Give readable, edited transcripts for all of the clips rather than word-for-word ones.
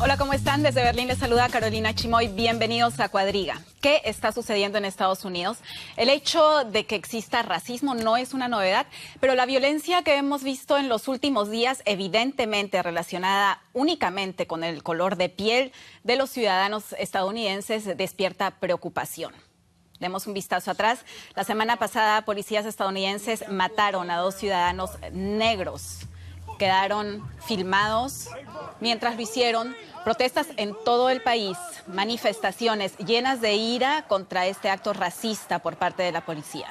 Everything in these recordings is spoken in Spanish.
Hola, ¿cómo están? Desde Berlín les saluda Carolina Chimoy. Bienvenidos a Cuadriga. ¿Qué está sucediendo en Estados Unidos? El hecho de que exista racismo no es una novedad, pero la violencia que hemos visto en los últimos días, evidentemente relacionada únicamente con el color de piel de los ciudadanos estadounidenses, despierta preocupación. Demos un vistazo atrás. La semana pasada, policías estadounidenses mataron a 2 ciudadanos negros. Quedaron filmados mientras lo hicieron. Protestas en todo el país, manifestaciones llenas de ira contra este acto racista por parte de la policía.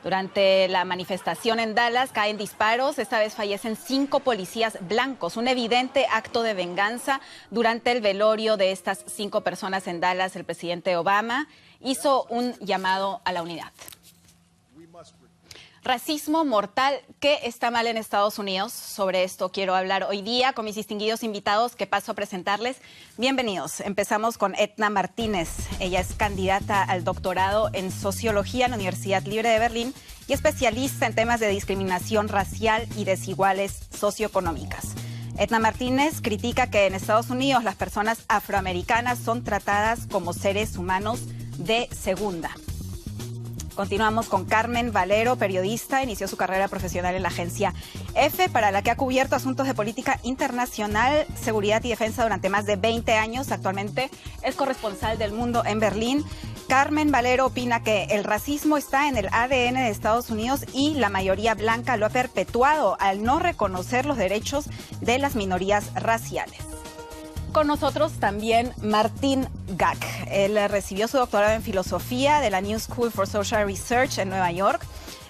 Durante la manifestación en Dallas caen disparos, esta vez fallecen 5 policías blancos, un evidente acto de venganza. Durante el velorio de estas 5 personas en Dallas, el presidente Obama hizo un llamado a la unidad. Racismo mortal, ¿qué está mal en Estados Unidos? Sobre esto quiero hablar hoy día con mis distinguidos invitados que paso a presentarles. Bienvenidos. Empezamos con Etna Martínez. Ella es candidata al doctorado en Sociología en la Universidad Libre de Berlín y especialista en temas de discriminación racial y desiguales socioeconómicas. Etna Martínez critica que en Estados Unidos las personas afroamericanas son tratadas como seres humanos de segunda. Continuamos con Carmen Valero, periodista, inició su carrera profesional en la agencia EFE, para la que ha cubierto asuntos de política internacional, seguridad y defensa durante más de 20 años. Actualmente es corresponsal del Mundo en Berlín. Carmen Valero opina que el racismo está en el ADN de Estados Unidos y la mayoría blanca lo ha perpetuado al no reconocer los derechos de las minorías raciales. Con nosotros también Martín Gack. Él recibió su doctorado en filosofía de la New School for Social Research en Nueva York.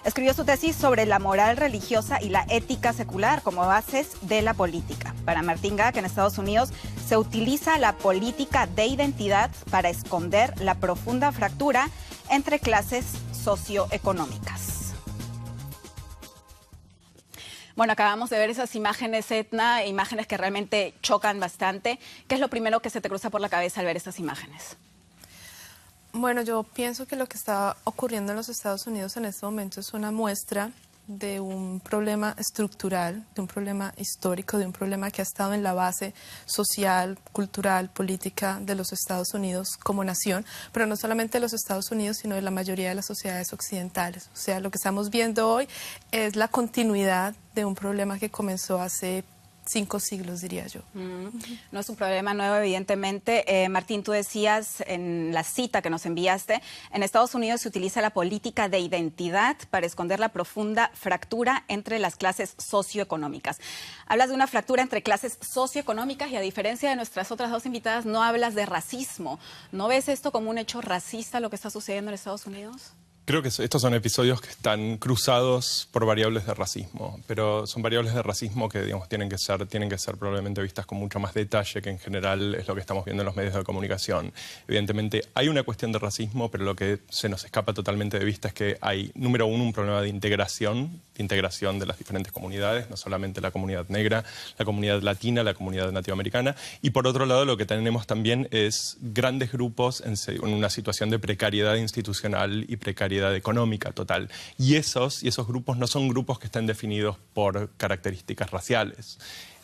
Escribió su tesis sobre la moral religiosa y la ética secular como bases de la política. Para Martín Gack, en Estados Unidos se utiliza la política de identidad para esconder la profunda fractura entre clases socioeconómicas. Bueno, acabamos de ver esas imágenes, Etna, imágenes que realmente chocan bastante. ¿Qué es lo primero que se te cruza por la cabeza al ver estas imágenes? Bueno, yo pienso que lo que está ocurriendo en los Estados Unidos en este momento es una muestra de un problema estructural, de un problema histórico, de un problema que ha estado en la base social, cultural, política de los Estados Unidos como nación, pero no solamente de los Estados Unidos, sino de la mayoría de las sociedades occidentales. O sea, lo que estamos viendo hoy es la continuidad de un problema que comenzó hace 5 siglos, diría yo. No es un problema nuevo, evidentemente. Martín, tú decías en la cita que nos enviaste, en Estados Unidos se utiliza la política de identidad para esconder la profunda fractura entre las clases socioeconómicas. Hablas de una fractura entre clases socioeconómicas y, a diferencia de nuestras otras 2 invitadas, no hablas de racismo. ¿No ves esto como un hecho racista, lo que está sucediendo en Estados Unidos? Creo que estos son episodios que están cruzados por variables de racismo, pero son variables de racismo que, digamos, tienen que ser probablemente vistas con mucho más detalle, que en general es lo que estamos viendo en los medios de comunicación. Evidentemente hay una cuestión de racismo, pero lo que se nos escapa totalmente de vista es que hay, número uno, un problema de integración de las diferentes comunidades, no solamente la comunidad negra, la comunidad latina, la comunidad latinoamericana, y por otro lado lo que tenemos también es grandes grupos en una situación de precariedad institucional y precariedad económica total. Y esos grupos no son grupos que estén definidos por características raciales.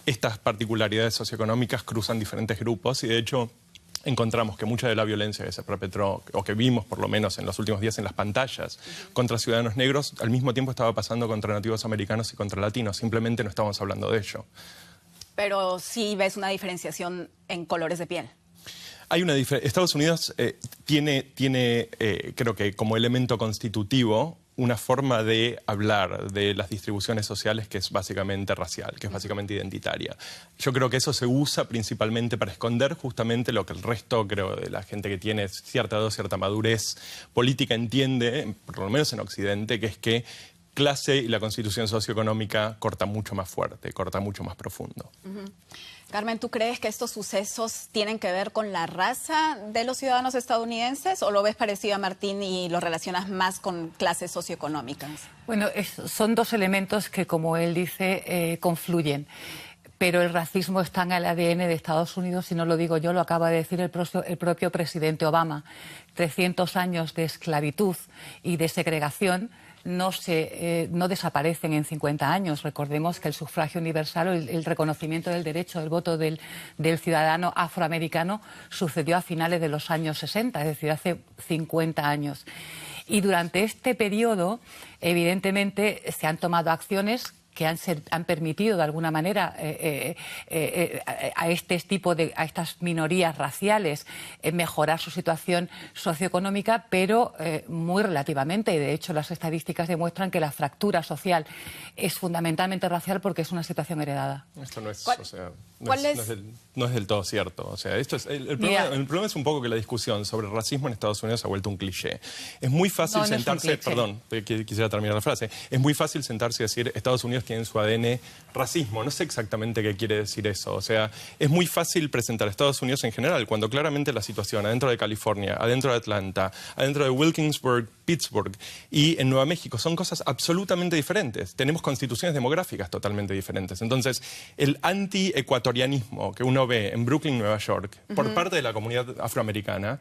Estas particularidades socioeconómicas cruzan diferentes grupos y, de hecho, encontramos que mucha de la violencia que se perpetró, o que vimos por lo menos en los últimos días en las pantallas, contra ciudadanos negros, al mismo tiempo estaba pasando contra nativos americanos y contra latinos. Simplemente no estamos hablando de ello. Pero sí ves una diferenciación en colores de piel. Hay una diferencia. Estados Unidos tiene creo que como elemento constitutivo, una forma de hablar de las distribuciones sociales que es básicamente racial, que es básicamente identitaria. Yo creo que eso se usa principalmente para esconder justamente lo que el resto, creo, de la gente que tiene cierta edad, cierta madurez política entiende, por lo menos en Occidente, que es que clase y la constitución socioeconómica corta mucho más fuerte, corta mucho más profundo. Carmen, ¿tú crees que estos sucesos tienen que ver con la raza de los ciudadanos estadounidenses o lo ves parecido a Martín y lo relacionas más con clases socioeconómicas? Bueno, son 2 elementos que, como él dice, confluyen. Pero el racismo está en el ADN de Estados Unidos y no lo digo yo, lo acaba de decir el propio presidente Obama. 300 años de esclavitud y de segregación no desaparecen en 50 años. Recordemos que el sufragio universal o el reconocimiento del derecho del voto del ciudadano afroamericano sucedió a finales de los años 60, es decir, hace 50 años. Y durante este periodo, evidentemente, se han tomado acciones que han permitido de alguna manera a estas minorías raciales mejorar su situación socioeconómica, pero muy relativamente. Y de hecho las estadísticas demuestran que la fractura social es fundamentalmente racial porque es una situación heredada. Esto no es, no es del todo cierto. O sea, esto es el problema es un poco que la discusión sobre el racismo en Estados Unidos se ha vuelto un cliché. Es muy fácil sentarse, perdón, quisiera terminar la frase, es muy fácil sentarse y decir Estados Unidos tiene en su ADN racismo. No sé exactamente qué quiere decir eso. O sea, es muy fácil presentar a Estados Unidos en general, cuando claramente la situación adentro de California, adentro de Atlanta, adentro de Wilkinsburg, Pittsburgh y en Nueva México son cosas absolutamente diferentes. Tenemos constituciones demográficas totalmente diferentes. Entonces, el anti-ecuatorianismo que uno ve en Brooklyn, Nueva York, por parte de la comunidad afroamericana,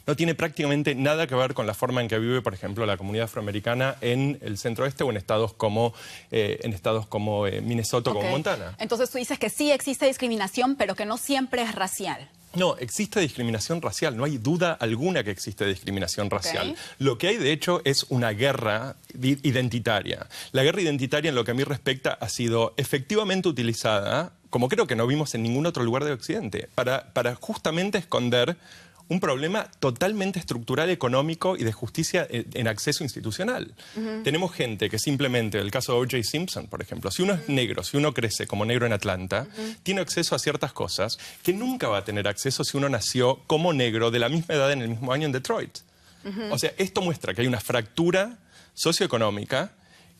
no tiene prácticamente nada que ver con la forma en que vive, por ejemplo, la comunidad afroamericana en el centro-oeste o en estados como Minnesota o como Montana. Entonces tú dices que sí existe discriminación, pero que no siempre es racial. No, existe discriminación racial, no hay duda alguna que existe discriminación racial. Lo que hay, de hecho, es una guerra identitaria. La guerra identitaria, en lo que a mí respecta, ha sido efectivamente utilizada, como creo que no vimos en ningún otro lugar de Occidente, para justamente esconder un problema totalmente estructural, económico y de justicia en acceso institucional. Tenemos gente que simplemente, el caso de O.J. Simpson, por ejemplo, si uno es negro, si uno crece como negro en Atlanta, tiene acceso a ciertas cosas que nunca va a tener acceso si uno nació como negro de la misma edad en el mismo año en Detroit. O sea, esto muestra que hay una fractura socioeconómica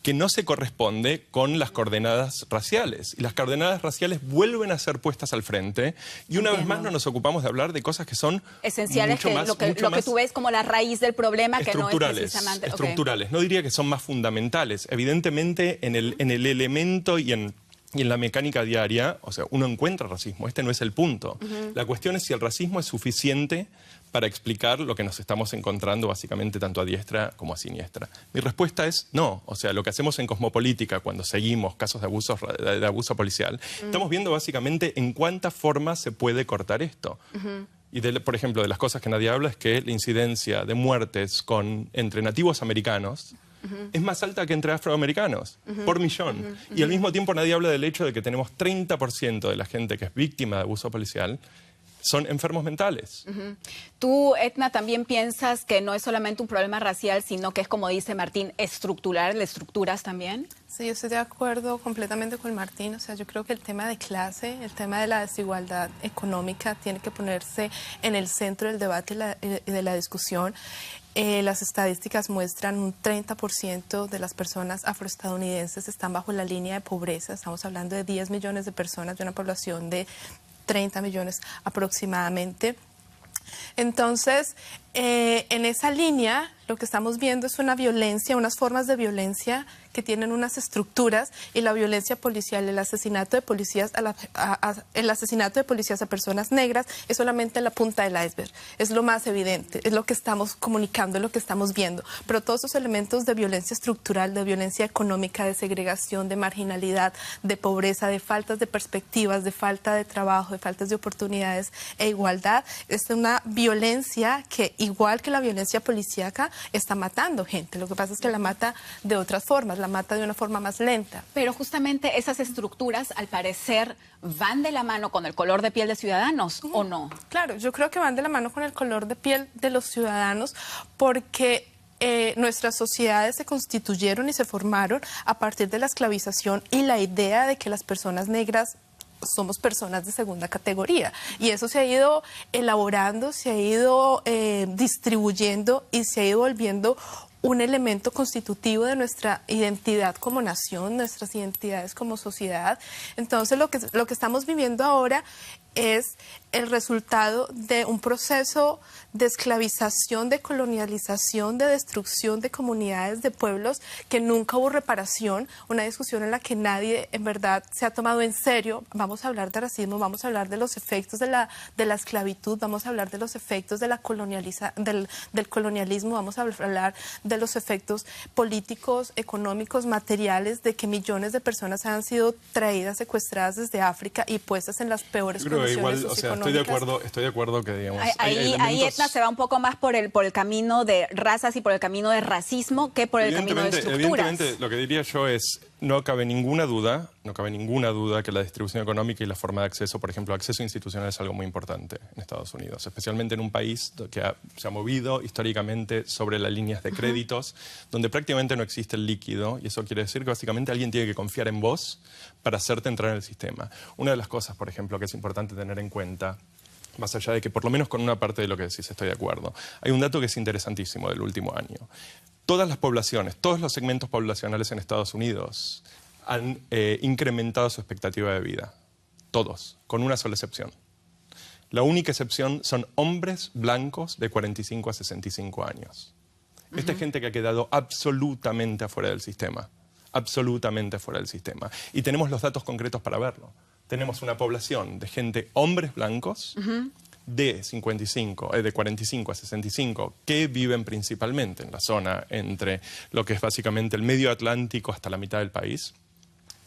que no se corresponde con las coordenadas raciales. Y las coordenadas raciales vuelven a ser puestas al frente y una vez más no nos ocupamos de hablar de cosas que son esenciales, lo que tú ves como la raíz del problema, que no es precisamente... Estructurales. No diría que son más fundamentales. Evidentemente, en el elemento y en la mecánica diaria, o sea, uno encuentra racismo. Este no es el punto. La cuestión es si el racismo es suficiente para explicar lo que nos estamos encontrando básicamente tanto a diestra como a siniestra. Mi respuesta es no. O sea, lo que hacemos en Cosmopolítica cuando seguimos casos de abuso policial, estamos viendo básicamente en cuántas formas se puede cortar esto. Y, por ejemplo, de las cosas que nadie habla es que la incidencia de muertes entre nativos americanos es más alta que entre afroamericanos, por millón. Y al mismo tiempo nadie habla del hecho de que tenemos 30% de la gente que es víctima de abuso policial son enfermos mentales. Tú, Etna, también piensas que no es solamente un problema racial, sino que es, como dice Martín, estructural, ¿le estructuras también? Sí, yo estoy de acuerdo completamente con Martín. O sea, yo creo que el tema de clase, el tema de la desigualdad económica tiene que ponerse en el centro del debate y de la discusión. Las estadísticas muestran un 30% de las personas afroestadounidenses están bajo la línea de pobreza. Estamos hablando de 10 millones de personas de una población de 30 millones aproximadamente. Entonces, en esa línea, lo que estamos viendo es una violencia, unas formas de violencia que tienen unas estructuras, y la violencia policial, el asesinato de policías a personas negras es solamente la punta del iceberg, es lo más evidente, es lo que estamos comunicando, es lo que estamos viendo, pero todos esos elementos de violencia estructural, de violencia económica, de segregación, de marginalidad, de pobreza, de faltas de perspectivas, de falta de trabajo, de faltas de oportunidades e igualdad, es una violencia que, igual que la violencia policíaca, está matando gente. Lo que pasa es que la mata de otras formas, la mata de una forma más lenta. Pero justamente esas estructuras, al parecer, van de la mano con el color de piel de ciudadanos, ¿o no? Claro, yo creo que van de la mano con el color de piel de los ciudadanos, porque nuestras sociedades se constituyeron y se formaron a partir de la esclavización y la idea de que las personas negras somos personas de segunda categoría, y eso se ha ido elaborando, se ha ido distribuyendo y se ha ido volviendo un elemento constitutivo de nuestra identidad como nación, nuestras identidades como sociedad. Entonces lo que estamos viviendo ahora es el resultado de un proceso de esclavización, de colonialización, de destrucción de comunidades, de pueblos, que nunca hubo reparación, una discusión en la que nadie en verdad se ha tomado en serio. Vamos a hablar de racismo, vamos a hablar de los efectos de la esclavitud, vamos a hablar de los efectos de la del colonialismo, vamos a hablar de los efectos políticos, económicos, materiales, de que millones de personas han sido traídas, secuestradas desde África y puestas en las peores condiciones socioeconómicas. Estoy de acuerdo que, digamos, ahí Etna se va un poco más por el camino de razas y por el camino de racismo que por el camino de estructuras. Evidentemente, lo que diría yo es, no cabe ninguna duda que la distribución económica y la forma de acceso, por ejemplo, acceso institucional es algo muy importante en Estados Unidos, especialmente en un país que se ha movido históricamente sobre las líneas de créditos, donde prácticamente no existe el líquido, y eso quiere decir que básicamente alguien tiene que confiar en vos para hacerte entrar en el sistema. Una de las cosas, por ejemplo, que es importante tener en cuenta, más allá de que por lo menos con una parte de lo que decís estoy de acuerdo, hay un dato que es interesantísimo del último año. Todas las poblaciones, todos los segmentos poblacionales en Estados Unidos han incrementado su expectativa de vida. Todos, con una sola excepción. La única excepción son hombres blancos de 45 a 65 años. Esta es gente que ha quedado absolutamente afuera del sistema. Absolutamente fuera del sistema. Y tenemos los datos concretos para verlo. Tenemos una población de gente, hombres blancos, de 45 a 65, que viven principalmente en la zona entre lo que es básicamente el medio Atlántico hasta la mitad del país,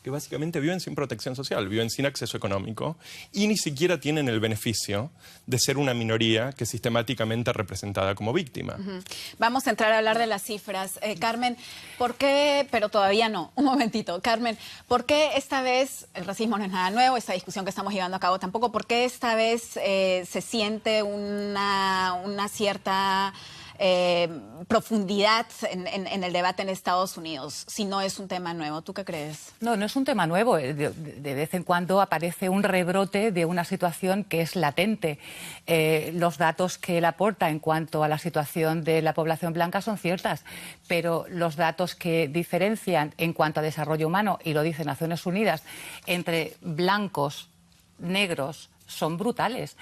que básicamente viven sin protección social, viven sin acceso económico y ni siquiera tienen el beneficio de ser una minoría que es sistemáticamente representada como víctima. Vamos a entrar a hablar de las cifras. Carmen, ¿por qué? Pero todavía no. Un momentito. Carmen, ¿por qué esta vez el racismo no es nada nuevo? Esta discusión que estamos llevando a cabo tampoco. ¿Por qué esta vez se siente una cierta profundidad en el debate en Estados Unidos, si no es un tema nuevo? ¿Tú qué crees? No, no es un tema nuevo. De vez en cuando aparece un rebrote de una situación que es latente. Los datos que él aporta en cuanto a la situación de la población blanca son ciertas, pero los datos que diferencian en cuanto a desarrollo humano, y lo dice Naciones Unidas, entre blancos, negros, son brutales.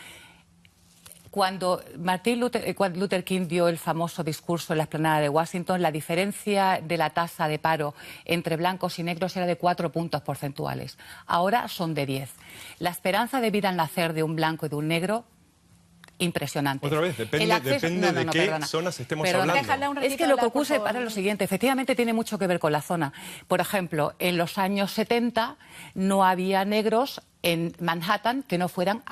Cuando Martin Luther King dio el famoso discurso en la explanada de Washington, la diferencia de la tasa de paro entre blancos y negros era de 4 puntos porcentuales. Ahora son de 10. La esperanza de vida al nacer de un blanco y de un negro, impresionante. Otra vez, depende de qué zonas estemos hablando. Es que lo que ocurre para lo siguiente, efectivamente tiene mucho que ver con la zona. Por ejemplo, en los años 70 no había negros en Manhattan que no fueran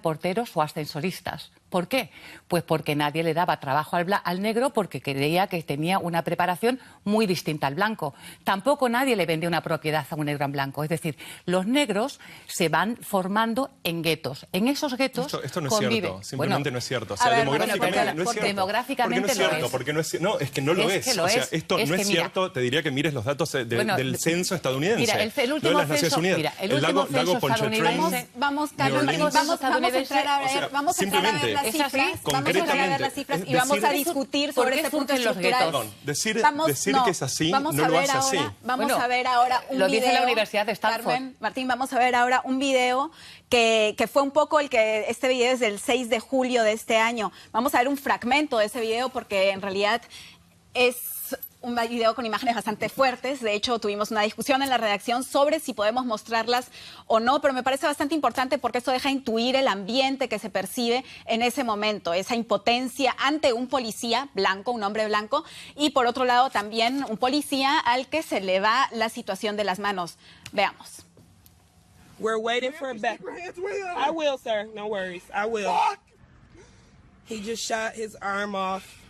porteros o ascensoristas. ¿Por qué? Pues porque nadie le daba trabajo al negro porque creía que tenía una preparación muy distinta al blanco. Tampoco nadie le vendía una propiedad a un negro en blanco. Es decir, los negros se van formando en guetos. En esos guetos esto no es cierto, simplemente no es cierto. O sea, demográficamente no es cierto. Demográficamente no es cierto. No, es que no lo es. O sea, esto no es cierto, te diría que mires los datos del censo estadounidense. Mira, el último censo, Lago Pontchartrain. Vamos a entrar a ver las cifras. Vamos a ver las cifras y vamos a discutir sobre este punto estructural. Decir que es así no lo hace así. Vamos a ver ahora un video. Lo dice la Universidad de Stanford. Carmen, Martín, vamos a ver ahora un video que fue un poco este video es del 6 de julio de este año. Vamos a ver un fragmento de ese video porque en realidad es un video con imágenes bastante fuertes. De hecho, tuvimos una discusión en la redacción sobre si podemos mostrarlas o no, pero me parece bastante importante porque esto deja intuir el ambiente que se percibe en ese momento, esa impotencia ante un policía blanco, un hombre blanco, y por otro lado también un policía al que se le va la situación de las manos. Veamos. We're waiting for a back. I will, sir. No worries. I will. He just shot his arm off.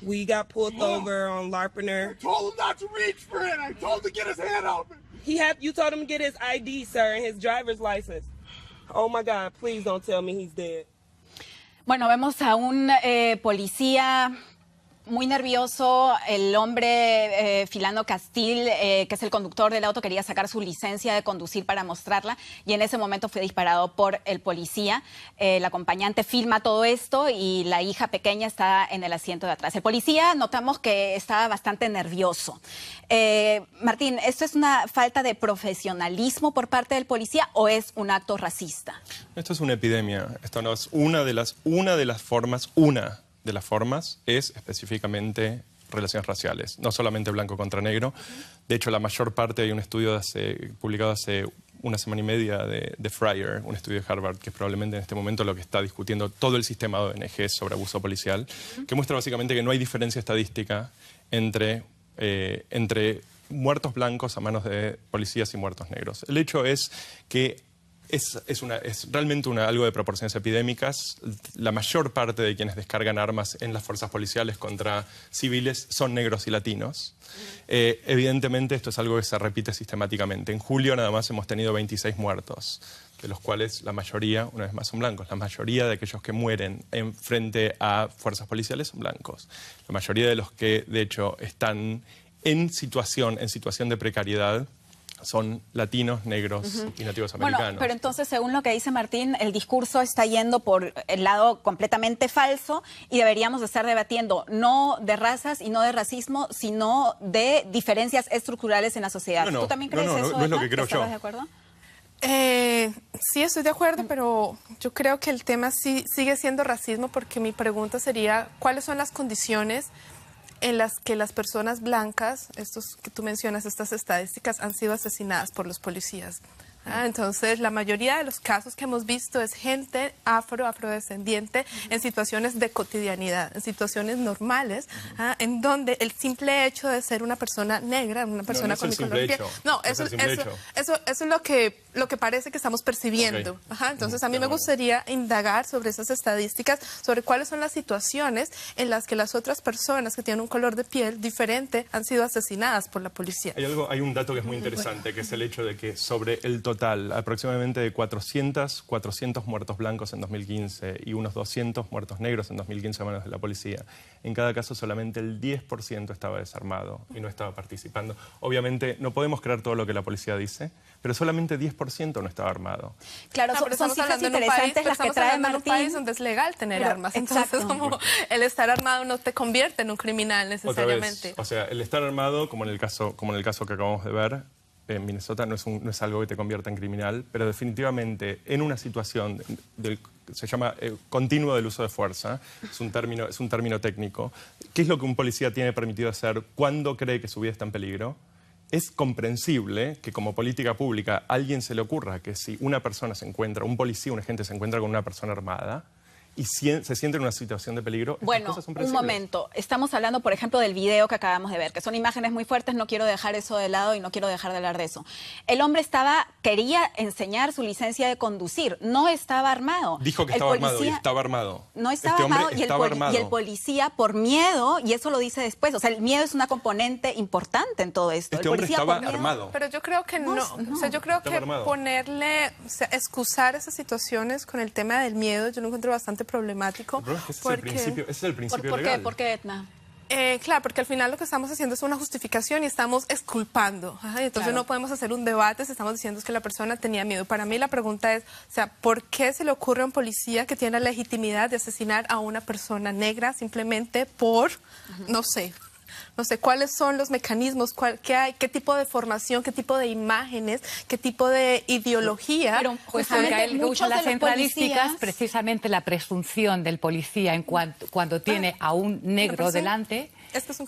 We got pulled over on Larpener. I told him not to reach for it. I told him to get his hand out. You told him to get his ID, sir, and his driver's license. Oh my God, please don't tell me he's dead. Bueno, vemos a un policía muy nervioso. El hombre, Philando Castile, que es el conductor del auto, quería sacar su licencia de conducir para mostrarla y en ese momento fue disparado por el policía. El acompañante filma todo esto y la hija pequeña está en el asiento de atrás. El policía notamos que estaba bastante nervioso. Martín, ¿esto es una falta de profesionalismo por parte del policía o es un acto racista? Esto es una epidemia. Esto no es una de las formas es específicamente relaciones raciales, no solamente blanco contra negro. De hecho, la mayor parte, hay un estudio publicado hace una semana y media de Fryer, un estudio de Harvard, que es probablemente en este momento lo que está discutiendo todo el sistema de ONG sobre abuso policial, que muestra básicamente que no hay diferencia estadística entre muertos blancos a manos de policías y muertos negros. El hecho es que es realmente algo de proporciones epidémicas. La mayor parte de quienes descargan armas en las fuerzas policiales contra civiles son negros y latinos. Evidentemente esto es algo que se repite sistemáticamente. En julio nada más hemos tenido 26 muertos, de los cuales la mayoría, una vez más, son blancos. La mayoría de aquellos que mueren frente a fuerzas policiales son blancos. La mayoría de los que, de hecho, están en situación de precariedad son latinos, negros y nativos americanos. Bueno, pero entonces, según lo que dice Martín, el discurso está yendo por el lado completamente falso y deberíamos estar debatiendo no de razas y no de racismo, sino de diferencias estructurales en la sociedad. ¿Tú también crees eso? No es lo que creo yo. ¿Estás de acuerdo? Sí, estoy de acuerdo, pero yo creo que el tema sí sigue siendo racismo porque mi pregunta sería, ¿cuáles son las condiciones en las que las personas blancas, estos que tú mencionas, estas estadísticas, han sido asesinadas por los policías? Entonces, la mayoría de los casos que hemos visto es gente afrodescendiente en situaciones de cotidianidad, en situaciones normales, en donde el simple hecho de ser una persona negra, una persona con mi color de piel... No, eso es lo que parece que estamos percibiendo. Okay. Entonces, a mí me gustaría indagar sobre esas estadísticas, sobre cuáles son las situaciones en las que las otras personas que tienen un color de piel diferente han sido asesinadas por la policía. Hay un dato que es muy interesante, que es el hecho de que sobre el total, aproximadamente de 400 muertos blancos en 2015 y unos 200 muertos negros en 2015 a manos de la policía. En cada caso solamente el 10% estaba desarmado y no estaba participando. Obviamente no podemos creer todo lo que la policía dice, pero solamente 10% no estaba armado. Claro, son cifras interesantes las que trae Martín. En un país donde es legal tener armas. Entonces, como el estar armado no te convierte en un criminal necesariamente. Otra vez, o sea, el estar armado, como en el caso que acabamos de ver, en Minnesota no es algo que te convierta en criminal, pero definitivamente en una situación se llama continuo del uso de fuerza, es un término técnico. ¿Qué es lo que un policía tiene permitido hacer cuando cree que su vida está en peligro? Es comprensible que como política pública a alguien se le ocurra que si un policía, un agente se encuentra con una persona armada y se siente en una situación de peligro, bueno, cosas son un predecibles. momento. Estamos hablando, por ejemplo, del video que acabamos de ver, que son imágenes muy fuertes, no quiero dejar eso de lado y no quiero dejar de hablar de eso. El hombre quería enseñar su licencia de conducir, no estaba armado. Dijo que estaba armado y estaba armado. No estaba armado y el policía por miedo, y eso lo dice después, o sea, el miedo es una componente importante en todo esto. Este hombre estaba armado. Pero yo creo que no. O sea, yo creo que excusar esas situaciones con el tema del miedo, yo lo encuentro bastante problemático. Pero es que ese es el principio ¿Por legal. qué? ¿Por qué, Etna? Claro, porque al final lo que estamos haciendo es una justificación y estamos exculpando. Entonces no podemos hacer un debate si estamos diciendo que la persona tenía miedo. Para mí la pregunta es, o sea, ¿por qué se le ocurre a un policía que tiene la legitimidad de asesinar a una persona negra simplemente por, no sé, cuáles son los mecanismos, qué tipo de formación, qué tipo de imágenes, qué tipo de ideología? Pero justamente muchos de las centralísticas, precisamente la presunción del policía cuando tiene a un negro delante,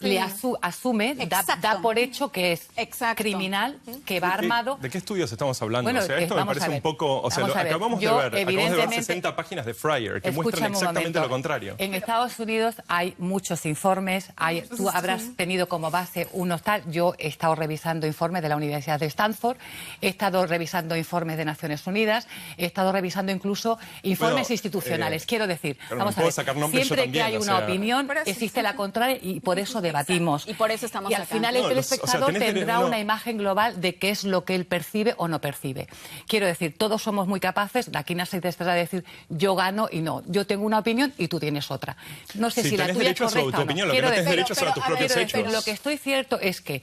le asume, da por hecho que es criminal, que va armado. ¿De qué estudios estamos hablando? Bueno, o sea, esto me parece un poco... O sea, acabamos de ver 60 páginas de Fryer que muestran exactamente lo contrario. En Estados Unidos hay muchos informes, tú habrás tenido como base unos tal. Yo he estado revisando informes de la Universidad de Stanford, he estado revisando informes de Naciones Unidas, he estado revisando incluso informes institucionales. Quiero decir, vamos a ver, siempre que hay una opinión, existe la contraria y por eso debatimos. Exacto. Y por eso estamos Y al acá. final el telespectador tendrá una imagen global de qué es lo que él percibe o no percibe. Quiero decir, todos somos muy capaces, de aquí no se trata de decir yo gano y no, yo tengo una opinión y tú tienes otra. No sé si la tuya es correcta o no. Opinión, lo que no tienes derecho es a tus propios hechos. Pero lo que estoy cierto es que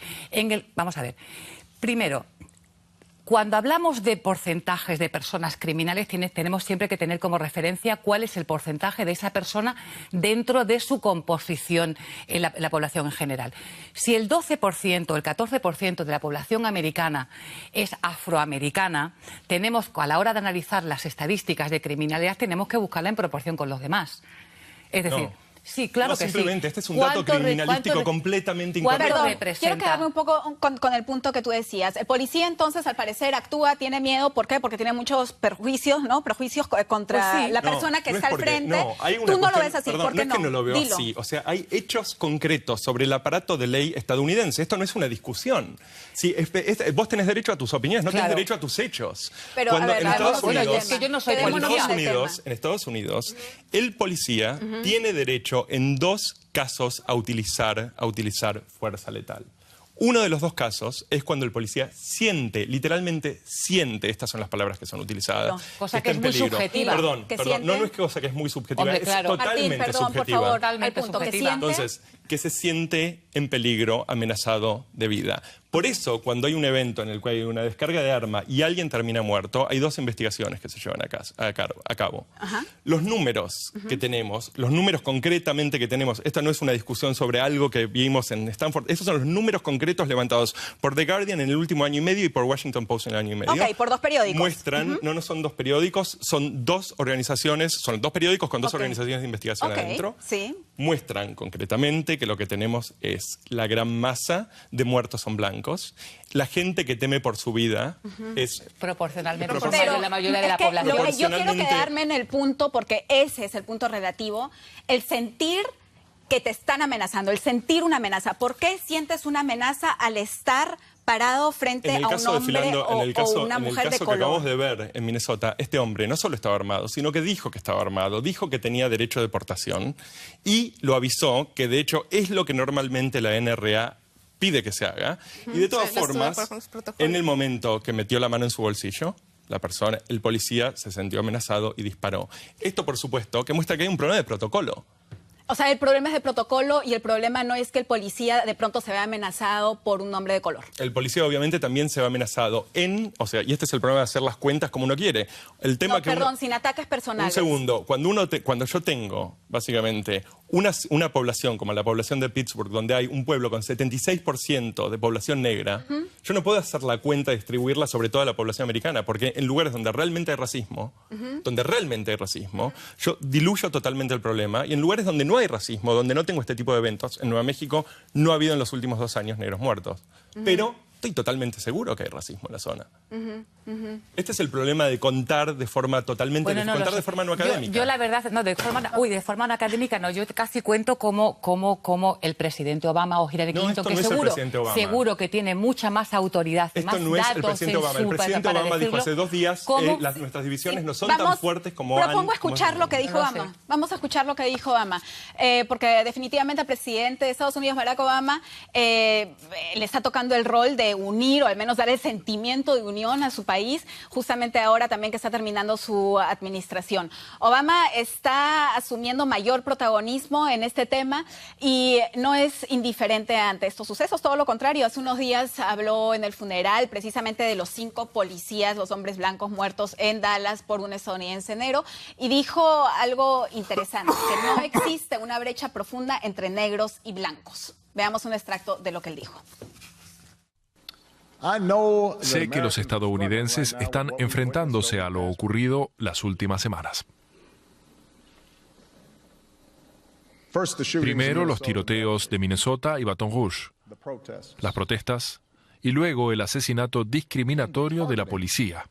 vamos a ver, primero, cuando hablamos de porcentajes de personas criminales, tenemos siempre que tener como referencia cuál es el porcentaje de esa persona dentro de su composición en la población en general. Si el 12% o el 14% de la población americana es afroamericana, tenemos, a la hora de analizar las estadísticas de criminalidad, tenemos que buscarla en proporción con los demás. Es decir... No. Sí, claro no, que simplemente sí. este es un dato criminalístico completamente incorrecto. Perdón, quiero quedarme un poco con el punto que tú decías. El policía entonces al parecer actúa, tiene miedo, ¿por qué? Porque tiene muchos perjuicios, ¿no? Prejuicios contra la persona que está al frente. Tú no lo ves así, ¿por qué no? No es que no lo veo Dilo. así. O sea, hay hechos concretos sobre el aparato de ley estadounidense. Esto no es una discusión. Sí, vos tenés derecho a tus opiniones, no tenés derecho a tus hechos. Pero cuando, a ver, en Estados Unidos, es que yo no soy en Estados Unidos, el policía tiene derecho en 2 casos a utilizar fuerza letal. Uno de los 2 casos es cuando el policía siente, literalmente siente, estas son las palabras que son utilizadas. No, cosa que es muy subjetiva. Perdón, no es cosa que es muy subjetiva, Hombre, claro. es totalmente Martín, perdón, subjetiva. por favor, Totalmente al punto, subjetiva. ¿que siente? Entonces, que se siente en peligro, amenazado de vida. Por eso, cuando hay un evento en el cual hay una descarga de arma y alguien termina muerto, hay 2 investigaciones que se llevan a cabo. Ajá. Los números que tenemos, los números concretamente que tenemos, esta no es una discusión sobre algo que vimos en Stanford, estos son los números concretos levantados por The Guardian en el último año y medio y por Washington Post en el año y medio. Ok, por 2 periódicos. Muestran, no son 2 periódicos, son 2 organizaciones, son 2 periódicos con 2 organizaciones de investigación adentro. Sí. Muestran concretamente que lo que tenemos es la gran masa de muertos son blancos. La gente que teme por su vida es proporcionalmente Pero la mayoría de la que población. Yo quiero quedarme en el punto, porque ese es el punto relativo, el sentir que te están amenazando, el sentir una amenaza. ¿Por qué sientes una amenaza al estar parado frente a un hombre o una mujer de color? En el caso que acabamos de ver en Minnesota, este hombre no solo estaba armado, sino que dijo que estaba armado, dijo que tenía derecho de deportación y lo avisó, que de hecho es lo que normalmente la NRA pide que se haga. Y de todas formas, en el momento que metió la mano en su bolsillo, el policía se sintió amenazado y disparó. Esto, por supuesto, que muestra que hay un problema de protocolo. O sea, el problema es de protocolo y el problema no es que el policía de pronto se vea amenazado por un hombre de color. El policía obviamente también se ve amenazado y este es el problema de hacer las cuentas como uno quiere. El tema sin ataques personales. Un segundo, cuando yo tengo, básicamente, una población como la población de Pittsburgh, donde hay un pueblo con 76% de población negra, yo no puedo hacer la cuenta y distribuirla sobre toda la población americana, porque en lugares donde realmente hay racismo, yo diluyo totalmente el problema, y en lugares donde no hay racismo, donde no tengo este tipo de eventos, en Nueva México no ha habido en los últimos 2 años negros muertos. Pero estoy totalmente seguro que hay racismo en la zona. Este es el problema de contar de forma totalmente, de forma no académica. Yo la verdad, de forma no académica no, yo casi cuento como el presidente Obama o Hillary Clinton, que seguro que tiene mucha más autoridad y más no es datos el presidente Obama. El presidente Obama dijo hace 2 días nuestras divisiones no son tan fuertes como propongo escuchar lo que dijo Obama. Vamos a escuchar lo que dijo Obama. Porque definitivamente al presidente de Estados Unidos, Barack Obama, le está tocando el rol de unir o al menos dar el sentimiento de unión a su país, justamente ahora también que está terminando su administración. Obama está asumiendo mayor protagonismo en este tema y no es indiferente ante estos sucesos, todo lo contrario. Hace unos días habló en el funeral precisamente de los 5 policías, los hombres blancos muertos en Dallas por un estadounidense negro, y dijo algo interesante, que no existe una brecha profunda entre negros y blancos. Veamos un extracto de lo que él dijo. Sé que los estadounidenses están enfrentándose a lo ocurrido las últimas semanas. Primero los tiroteos de Minnesota y Baton Rouge, las protestas y luego el asesinato discriminatorio de la policía.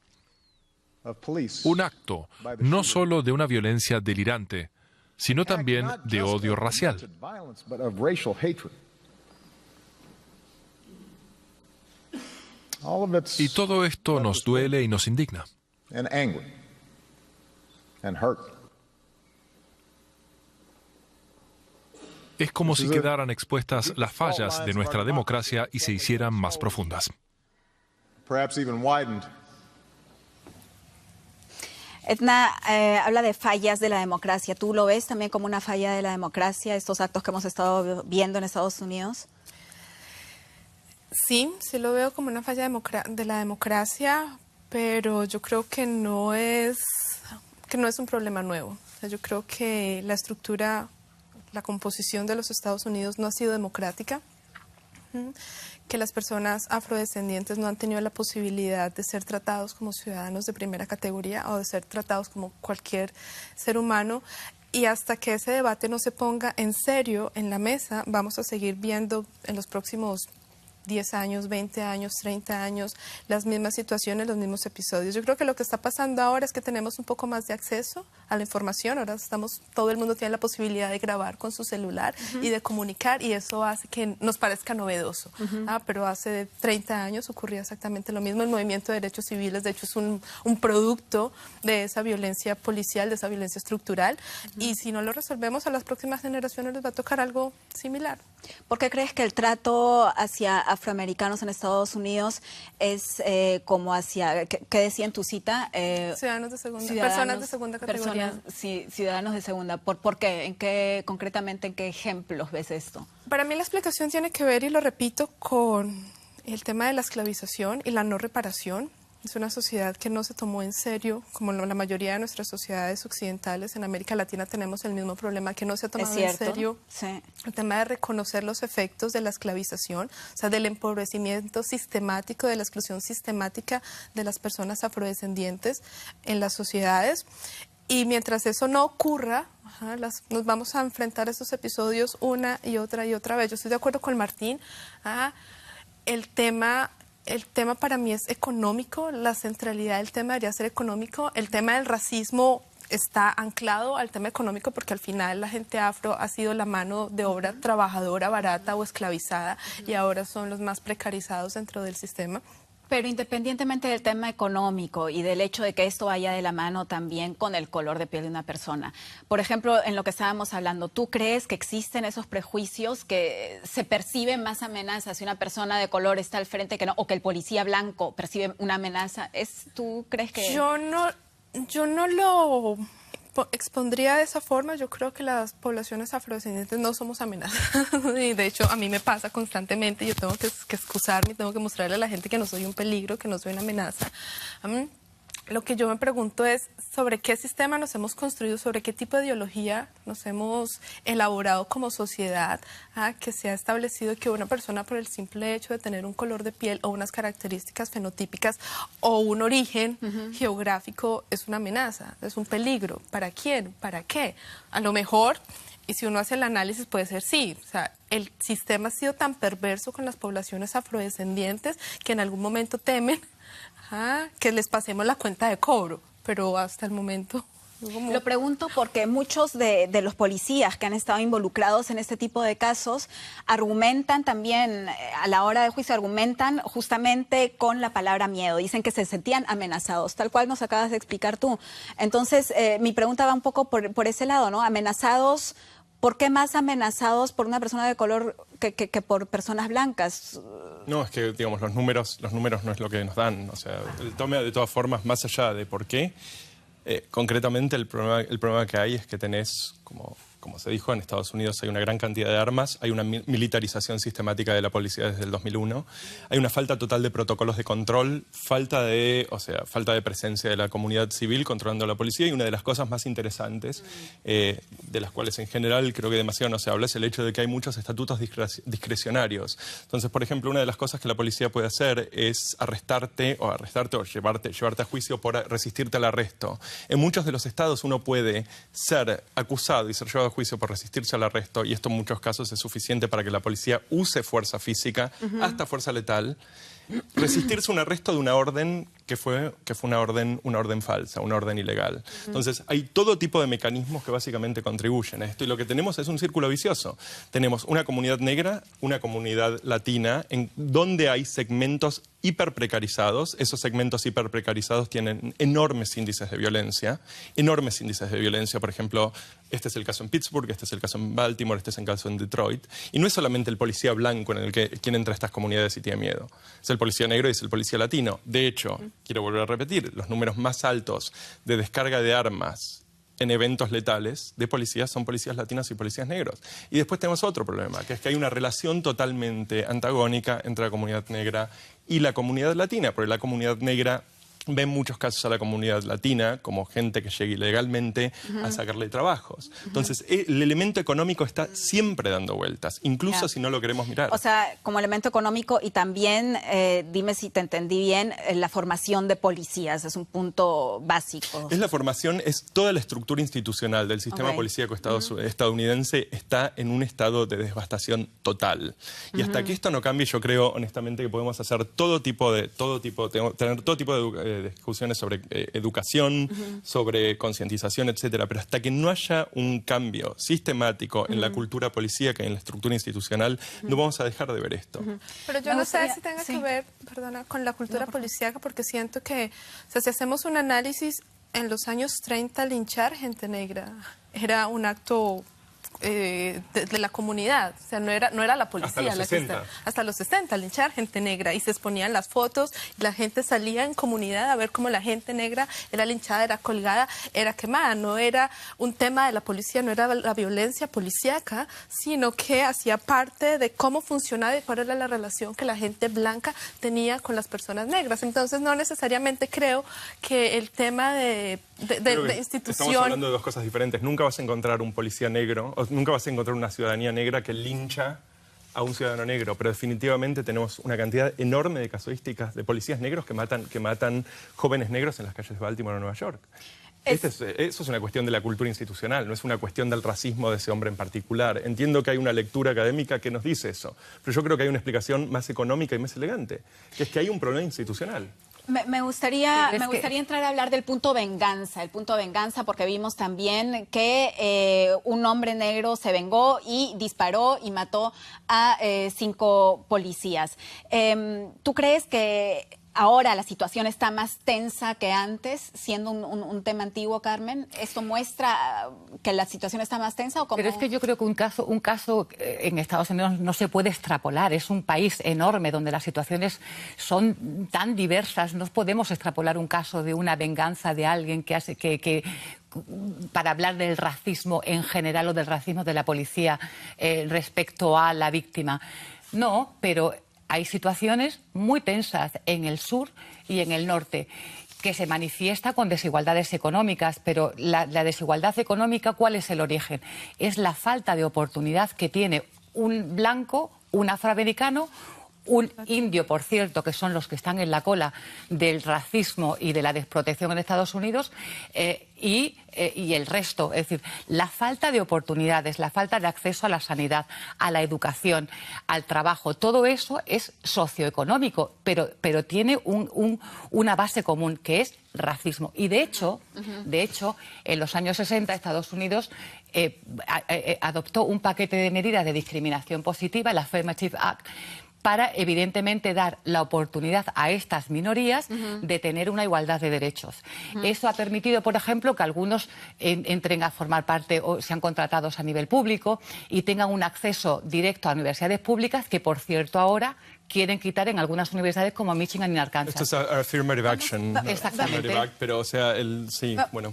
Un acto no solo de una violencia delirante, sino también de odio racial. Y todo esto nos duele y nos indigna. Es como si quedaran expuestas las fallas de nuestra democracia y se hicieran más profundas. Edna habla de fallas de la democracia. ¿Tú lo ves también como una falla de la democracia, estos actos que hemos estado viendo en Estados Unidos? Sí, sí lo veo como una falla de la democracia, pero yo creo que no es un problema nuevo. O sea, yo creo que la estructura, la composición de los Estados Unidos no ha sido democrática, que las personas afrodescendientes no han tenido la posibilidad de ser tratados como ciudadanos de primera categoría o de ser tratados como cualquier ser humano. Y hasta que ese debate no se ponga en serio en la mesa, vamos a seguir viendo en los próximos 10 años, 20 años, 30 años, las mismas situaciones, los mismos episodios. Yo creo que lo que está pasando ahora es que tenemos un poco más de acceso a la información. Ahora todo el mundo tiene la posibilidad de grabar con su celular y de comunicar, y eso hace que nos parezca novedoso. Pero hace 30 años ocurría exactamente lo mismo. El movimiento de derechos civiles, de hecho, es un producto de esa violencia policial, de esa violencia estructural, y si no lo resolvemos, a las próximas generaciones les va a tocar algo similar. ¿Por qué crees que el trato hacia afroamericanos en Estados Unidos es como hacia, ¿qué decía en tu cita? Ciudadanos de segunda, personas de segunda categoría. Ciudadanos de segunda. ¿Por qué? Concretamente, ¿en qué ejemplos ves esto? Para mí la explicación tiene que ver, y lo repito, con el tema de la esclavización y la no reparación. Es una sociedad que no se tomó en serio, como la mayoría de nuestras sociedades occidentales. En América Latina tenemos el mismo problema, que no se ha tomado en serio el tema de reconocer los efectos de la esclavización, o sea, del empobrecimiento sistemático, de la exclusión sistemática de las personas afrodescendientes en las sociedades. Y mientras eso no ocurra, nos vamos a enfrentar a estos episodios una y otra vez. Yo estoy de acuerdo con Martín. El tema para mí es económico, la centralidad del tema debería ser económico. El tema del racismo está anclado al tema económico, porque al final la gente afro ha sido la mano de obra trabajadora, barata o esclavizada, y ahora son los más precarizados dentro del sistema. Pero independientemente del tema económico y del hecho de que esto vaya de la mano también con el color de piel de una persona, por ejemplo, en lo que estábamos hablando, ¿tú crees que existen esos prejuicios, que se perciben más amenazas si una persona de color está al frente que no, o que el policía blanco percibe una amenaza? ¿Tú crees que...? Yo no lo expondría de esa forma. Yo creo que las poblaciones afrodescendientes no somos amenazas. Y de hecho a mí me pasa constantemente. Yo tengo que excusarme, tengo que mostrarle a la gente que no soy un peligro, que no soy una amenaza. Lo que yo me pregunto es sobre qué sistema nos hemos construido, sobre qué tipo de ideología nos hemos elaborado como sociedad, que se ha establecido que una persona, por el simple hecho de tener un color de piel o unas características fenotípicas o un origen geográfico, es una amenaza, es un peligro. ¿Para quién? ¿Para qué? A lo mejor, y si uno hace el análisis, puede ser sí. O sea, el sistema ha sido tan perverso con las poblaciones afrodescendientes que en algún momento temen que les pasemos la cuenta de cobro, pero hasta el momento... Lo pregunto porque muchos de los policías que han estado involucrados en este tipo de casos argumentan también, a la hora de juicio, argumentan justamente con la palabra miedo. Dicen que se sentían amenazados, tal cual nos acabas de explicar tú. Entonces, mi pregunta va un poco por ese lado, ¿no? Amenazados, ¿por qué más amenazados por una persona de color que por personas blancas? No, es que, digamos, los números no es lo que nos dan. O sea, el tome, de todas formas, más allá de por qué, concretamente el problema que hay es que tenés, como se dijo, en Estados Unidos hay una gran cantidad de armas, hay una militarización sistemática de la policía desde el 2001, hay una falta total de protocolos de control, falta de presencia de la comunidad civil controlando a la policía, y una de las cosas más interesantes, de las cuales en general creo que demasiado no se habla, es el hecho de que hay muchos estatutos discrecionarios. Entonces, por ejemplo, una de las cosas que la policía puede hacer es arrestarte o llevarte a juicio por resistirte al arresto. En muchos de los estados uno puede ser acusado y ser llevado a juicio por resistirse al arresto, y esto en muchos casos es suficiente para que la policía use fuerza física, hasta fuerza letal, resistirse a un arresto de una orden que fue una orden falsa, una orden ilegal. Entonces, hay todo tipo de mecanismos que básicamente contribuyen a esto, y lo que tenemos es un círculo vicioso. Tenemos una comunidad negra, una comunidad latina, en donde hay segmentos hiperprecarizados. Esos segmentos hiperprecarizados tienen enormes índices de violencia. Por ejemplo, este es el caso en Pittsburgh, este es el caso en Baltimore, este es el caso en Detroit. Y no es solamente el policía blanco quien entra a estas comunidades y tiene miedo. Es el policía negro y es el policía latino. De hecho, quiero volver a repetir, los números más altos de descarga de armas en eventos letales de policías son policías latinos y policías negros. Y después tenemos otro problema, que es que hay una relación totalmente antagónica entre la comunidad negra y la comunidad latina, porque la comunidad negra ve en muchos casos a la comunidad latina como gente que llega ilegalmente a sacarle trabajos. Entonces, el elemento económico está siempre dando vueltas, incluso si no lo queremos mirar. O sea, como elemento económico y también, dime si te entendí bien, la formación de policías es un punto básico. Es la formación, es toda la estructura institucional del sistema policíaco estadounidense está en un estado de devastación total. Y hasta que esto no cambie, yo creo honestamente que podemos hacer tener todo tipo de discusiones sobre educación, sobre concientización, etcétera, pero hasta que no haya un cambio sistemático en la cultura policíaca y en la estructura institucional, no vamos a dejar de ver esto. Pero yo no sé si tenga que ver, perdona, con la cultura policíaca, porque siento que, o sea, si hacemos un análisis, en los años 30 linchar gente negra era un acto de la comunidad, o sea, no era la policía. Hasta los 60. Hasta los 60, linchar gente negra, y se exponían las fotos, y la gente salía en comunidad a ver cómo la gente negra era linchada, era colgada, era quemada. No era un tema de la policía, no era la violencia policíaca, sino que hacía parte de cómo funcionaba y cuál era la relación que la gente blanca tenía con las personas negras. Entonces, no necesariamente creo que el tema de institución... Estamos hablando de dos cosas diferentes. Nunca vas a encontrar un policía negro, o nunca vas a encontrar una ciudadanía negra que lincha a un ciudadano negro, pero definitivamente tenemos una cantidad enorme de casuísticas de policías negros que matan jóvenes negros en las calles de Baltimore o Nueva York. Eso es una cuestión de la cultura institucional, no es una cuestión del racismo de ese hombre en particular. Entiendo que hay una lectura académica que nos dice eso, pero yo creo que hay una explicación más económica y más elegante, que es que hay un problema institucional. Me gustaría entrar a hablar del punto venganza, porque vimos también que un hombre negro se vengó y disparó y mató a 5 policías. ¿Tú crees que ahora la situación está más tensa que antes, siendo un tema antiguo, Carmen? ¿Esto muestra que la situación está más tensa o cómo? Pero es que yo creo que un caso en Estados Unidos no se puede extrapolar. Es un país enorme donde las situaciones son tan diversas. No podemos extrapolar un caso de una venganza de alguien que para hablar del racismo en general o del racismo de la policía respecto a la víctima. No, pero hay situaciones muy tensas en el sur y en el norte que se manifiesta con desigualdades económicas, pero la desigualdad económica, ¿cuál es el origen? Es la falta de oportunidad que tiene un blanco, un afroamericano, un indio, por cierto, que son los que están en la cola del racismo y de la desprotección en Estados Unidos, y el resto. Es decir, la falta de oportunidades, la falta de acceso a la sanidad, a la educación, al trabajo, todo eso es socioeconómico, pero tiene una base común, que es racismo. Y de hecho, en los años 60 Estados Unidos adoptó un paquete de medidas de discriminación positiva, el Affirmative Act, para evidentemente dar la oportunidad a estas minorías de tener una igualdad de derechos. Eso ha permitido, por ejemplo, que algunos entren a formar parte o sean contratados a nivel público y tengan un acceso directo a universidades públicas que, por cierto, ahora quieren quitar en algunas universidades como Michigan y Arkansas. Esto es affirmative action. Exactamente. Pero, o sea, bueno.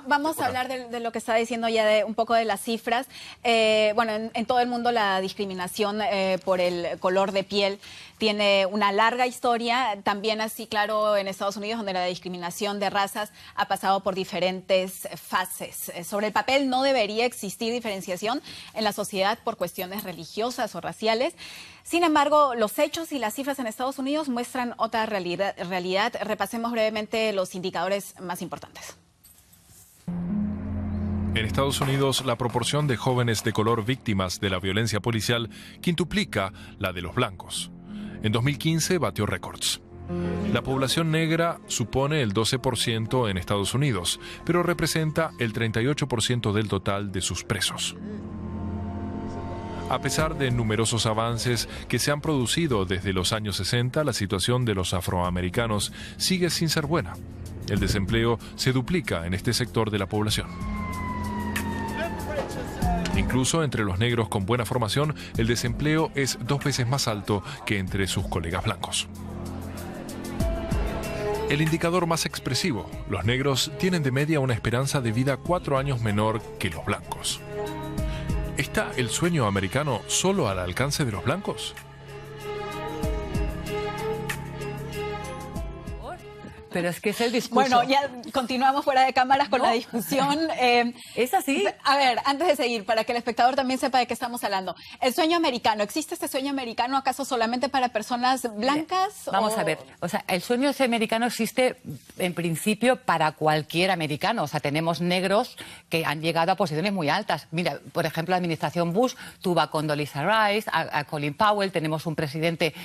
Vamos a hablar de lo que estaba diciendo ya, un poco de las cifras. Bueno, en todo el mundo la discriminación por el color de piel tiene una larga historia, también así, claro, en Estados Unidos, donde la discriminación de razas ha pasado por diferentes fases. Sobre el papel no debería existir diferenciación en la sociedad por cuestiones religiosas o raciales. Sin embargo, los hechos y las cifras en Estados Unidos muestran otra realidad. Repasemos brevemente los indicadores más importantes. En Estados Unidos, la proporción de jóvenes de color víctimas de la violencia policial quintuplica la de los blancos. En 2015 batió récords. La población negra supone el 12% en Estados Unidos, pero representa el 38% del total de sus presos. A pesar de numerosos avances que se han producido desde los años 60, la situación de los afroamericanos sigue sin ser buena. El desempleo se duplica en este sector de la población. Incluso entre los negros con buena formación, el desempleo es 2 veces más alto que entre sus colegas blancos. El indicador más expresivo: los negros tienen de media una esperanza de vida 4 años menor que los blancos. ¿Está el sueño americano solo al alcance de los blancos? Pero es que es el discurso. Bueno, ya continuamos fuera de cámaras con la discusión. ¿Es así? A ver, antes de seguir, para que el espectador también sepa de qué estamos hablando. El sueño americano, ¿existe este sueño americano acaso solamente para personas blancas? Vamos a ver, o sea, el sueño americano existe en principio para cualquier americano. O sea, tenemos negros que han llegado a posiciones muy altas. Mira, por ejemplo, la administración Bush tuvo a Condoleezza Rice, a Colin Powell, tenemos un presidente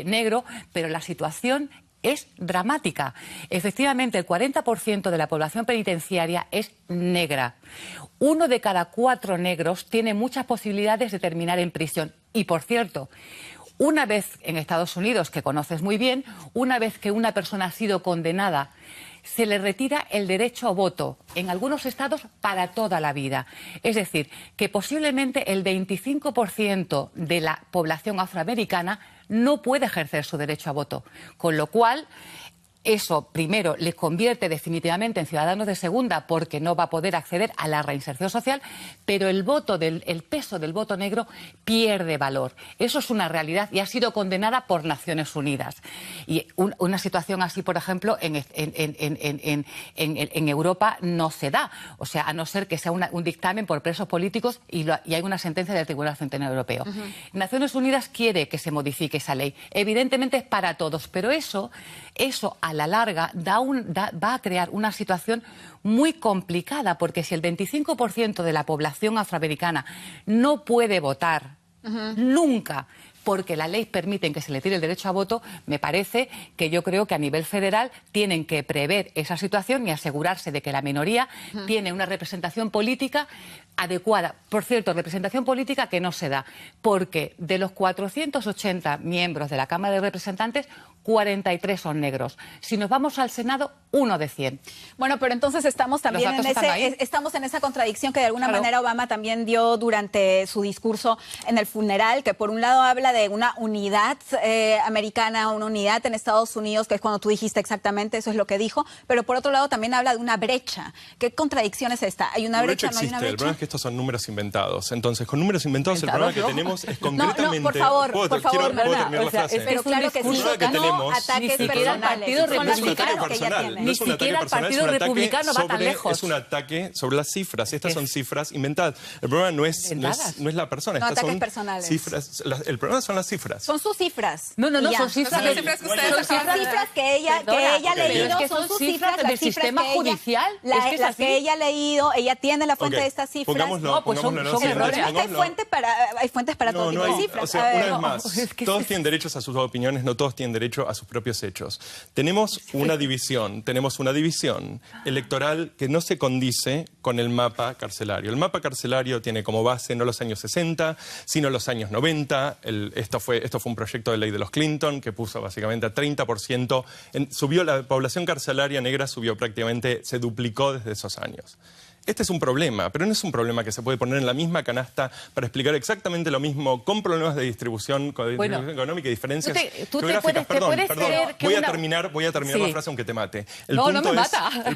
negro, pero la situación es dramática. Efectivamente, el 40% de la población penitenciaria es negra. 1 de cada 4 negros tiene muchas posibilidades de terminar en prisión. Y, por cierto, una vez en Estados Unidos, que conoces muy bien, una vez que una persona ha sido condenada, se le retira el derecho a voto, en algunos estados para toda la vida. Es decir, que posiblemente el 25% de la población afroamericana no puede ejercer su derecho a voto, con lo cual eso, primero, les convierte definitivamente en ciudadanos de segunda porque no va a poder acceder a la reinserción social, pero el peso del voto negro pierde valor. Eso es una realidad y ha sido condenada por Naciones Unidas. Y una situación así, por ejemplo, en Europa no se da. O sea, a no ser que sea un dictamen por presos políticos y hay una sentencia del Tribunal Central Europeo. Naciones Unidas quiere que se modifique esa ley. Evidentemente es para todos, pero eso a la larga va a crear una situación muy complicada, porque si el 25% de la población afroamericana no puede votar nunca, porque la ley permite que se le tire el derecho a voto, me parece que yo creo que a nivel federal tienen que prever esa situación y asegurarse de que la minoría tiene una representación política adecuada. Por cierto, representación política que no se da, porque de los 480 miembros de la Cámara de Representantes, 43 son negros. Si nos vamos al Senado, 1 de 100. Bueno, pero entonces estamos también estamos en esa contradicción que de alguna manera Obama también dio durante su discurso en el funeral, que por un lado habla de una unidad americana, una unidad en Estados Unidos, que es cuando tú dijiste exactamente, eso es lo que dijo, pero por otro lado también habla de una brecha. ¿Qué contradicción es esta? ¿Hay una brecha? ¿No hay una brecha? El problema es que estos son números inventados. Entonces, con números inventados, el problema que tenemos es concretamente... No, por favor, ¿Puedo terminar la frase? Pero claro que sí, ataques personales. Ni siquiera el Partido Republicano va tan lejos. Es un ataque sobre las cifras. Estas son cifras inventadas. El problema no es la persona. No, estas ataques son personales. Cifras. El problema son las cifras. Son sus cifras. No, son cifras. Son cifras que ella ha leído. Son sus cifras del sistema judicial. Las que ella ha leído, ella tiene la fuente de estas cifras. Pongámoslo son errores. Hay fuentes para todo tipo de cifras. O sea, una vez más, todos tienen derechos a sus opiniones, no todos tienen derecho a sus propios hechos. Tenemos una división electoral que no se condice con el mapa carcelario. El mapa carcelario tiene como base no los años 60, sino los años 90. Esto fue un proyecto de ley de los Clinton que puso básicamente a 30%. Subió la población carcelaria negra, se duplicó desde esos años. Este es un problema, pero no es un problema que se puede poner en la misma canasta para explicar exactamente lo mismo con problemas de distribución económica y diferencias geográficas. Perdón. Voy a terminar la frase aunque te mate. El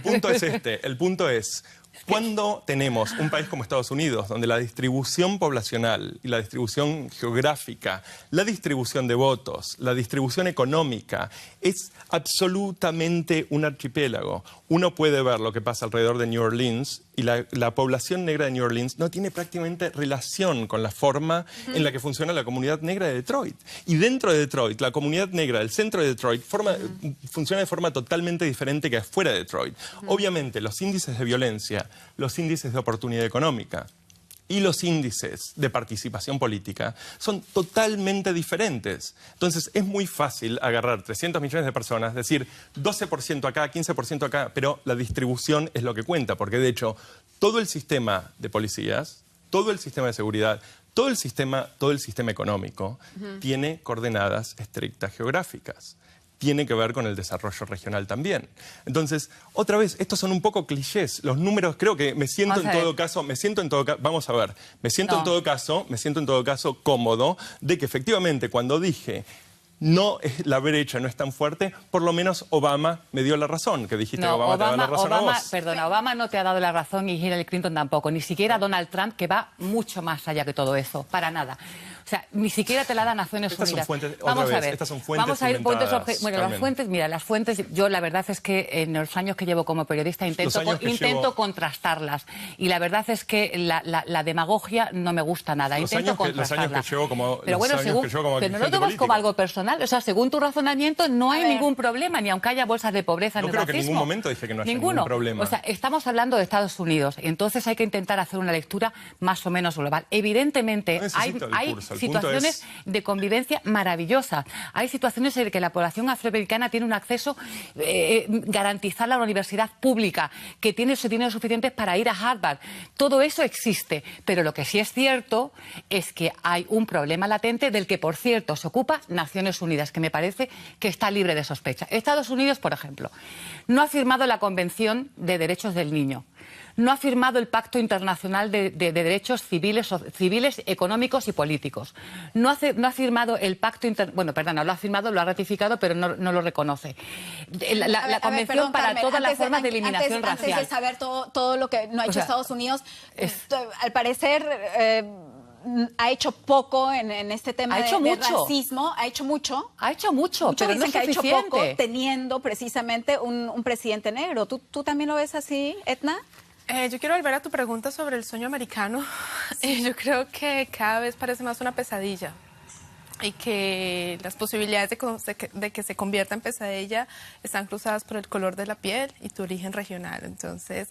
punto es este. El punto es... Cuando tenemos un país como Estados Unidos, donde la distribución poblacional y la distribución geográfica, la distribución de votos, la distribución económica, es absolutamente un archipiélago. Uno puede ver lo que pasa alrededor de New Orleans y la población negra de New Orleans no tiene prácticamente relación con la forma en la que funciona la comunidad negra de Detroit. Y dentro de Detroit, la comunidad negra del centro de Detroit funciona de forma totalmente diferente que afuera de Detroit. Obviamente, los índices de violencia, los índices de oportunidad económica y los índices de participación política son totalmente diferentes. Entonces, es muy fácil agarrar 300 millones de personas, decir 12% acá, 15% acá, pero la distribución es lo que cuenta, porque de hecho, todo el sistema de policías, todo el sistema de seguridad, todo el sistema económico tiene coordenadas estrictas geográficas. Tiene que ver con el desarrollo regional también. Entonces, otra vez, estos son un poco clichés. Los números, creo que me siento en todo caso, vamos a ver, me siento en todo caso cómodo de que efectivamente cuando dije no, la brecha no es tan fuerte, por lo menos Obama me dio la razón, que dijiste que Obama te da la razón a vos. Perdona, Obama no te ha dado la razón y Hillary Clinton tampoco, ni siquiera Donald Trump, que va mucho más allá que todo eso, para nada. O sea, ni siquiera te la da Naciones Unidas. Vamos a ver. Estas son fuentes Vamos a ir fuentes inventadas, bueno, las fuentes, mira, las fuentes, yo la verdad es que en los años que llevo como periodista intento contrastarlas. Y la verdad es que la demagogia no me gusta nada. Intento contrastarla. Los años que llevo como pero bueno, pero no lo tomas como algo personal. O sea, según tu razonamiento, no hay ningún problema, ni aunque haya bolsas de pobreza ni racismo. No creo que en ningún momento dije que no haya ningún problema. O sea, estamos hablando de Estados Unidos. Entonces hay que intentar hacer una lectura más o menos global. Evidentemente, hay situaciones de convivencia maravillosas. Hay situaciones en las que la población afroamericana tiene un acceso garantizar a la universidad pública, que tiene dinero suficiente para ir a Harvard. Todo eso existe. Pero lo que sí es cierto es que hay un problema latente del que, por cierto, se ocupa Naciones Unidas, que me parece que está libre de sospecha. Estados Unidos, por ejemplo, no ha firmado la Convención de Derechos del Niño. No ha firmado el Pacto Internacional de Derechos Civiles, Económicos y Políticos. No ha firmado el Pacto lo ha firmado, lo ha ratificado, pero no lo reconoce. La Convención para todas las formas de eliminación racial. Antes de saber todo lo que no ha hecho Estados Unidos, al parecer ha hecho poco en este tema de racismo. Ha hecho mucho. Ha hecho mucho, pero no es que suficiente. ha hecho poco teniendo precisamente un presidente negro. ¿Tú también lo ves así, Edna? Yo quiero volver a tu pregunta sobre el sueño americano. Yo creo que cada vez parece más una pesadilla y que las posibilidades de que se convierta en pesadilla están cruzadas por el color de la piel y tu origen regional. Entonces,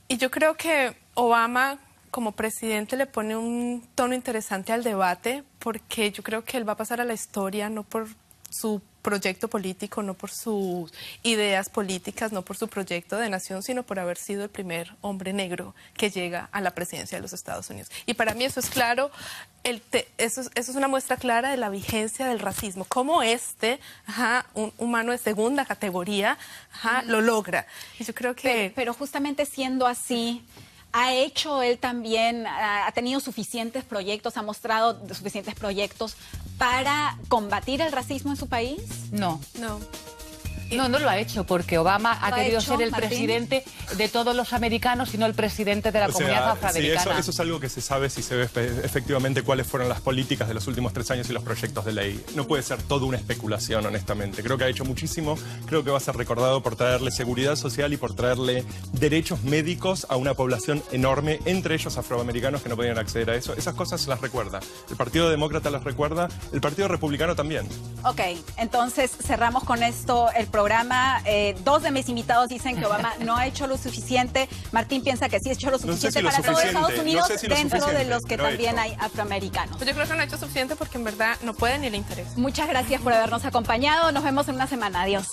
y yo creo que Obama como presidente le pone un tono interesante al debate, porque yo creo que él va a pasar a la historia no por su proyecto político, no por sus ideas políticas, no por su proyecto de nación, sino por haber sido el primer hombre negro que llega a la presidencia de los Estados Unidos. Y para mí eso es claro, eso es una muestra clara de la vigencia del racismo, cómo un humano de segunda categoría, lo logra. Y yo creo que... Pero justamente siendo así, ¿ha hecho él también, ha tenido suficientes proyectos, ha mostrado suficientes proyectos para combatir el racismo en su país? No. No lo ha hecho, porque Obama ha querido ser el presidente de todos los americanos y no el presidente de la comunidad afroamericana. Sí, eso es algo que se sabe si se ve efectivamente cuáles fueron las políticas de los últimos 3 años y los proyectos de ley. No puede ser toda una especulación, honestamente. Creo que ha hecho muchísimo, creo que va a ser recordado por traerle seguridad social y por traerle derechos médicos a una población enorme, entre ellos afroamericanos que no podían acceder a eso. Esas cosas las recuerda. El Partido Demócrata las recuerda, el Partido Republicano también. Ok, entonces cerramos con esto el programa. 2 de mis invitados dicen que Obama no ha hecho lo suficiente. Martín piensa que sí ha hecho lo suficiente para todos Estados Unidos, dentro de los que también hay afroamericanos. Yo creo que no ha hecho suficiente porque en verdad no puede ni le interesa. Muchas gracias por habernos acompañado. Nos vemos en una semana. Adiós.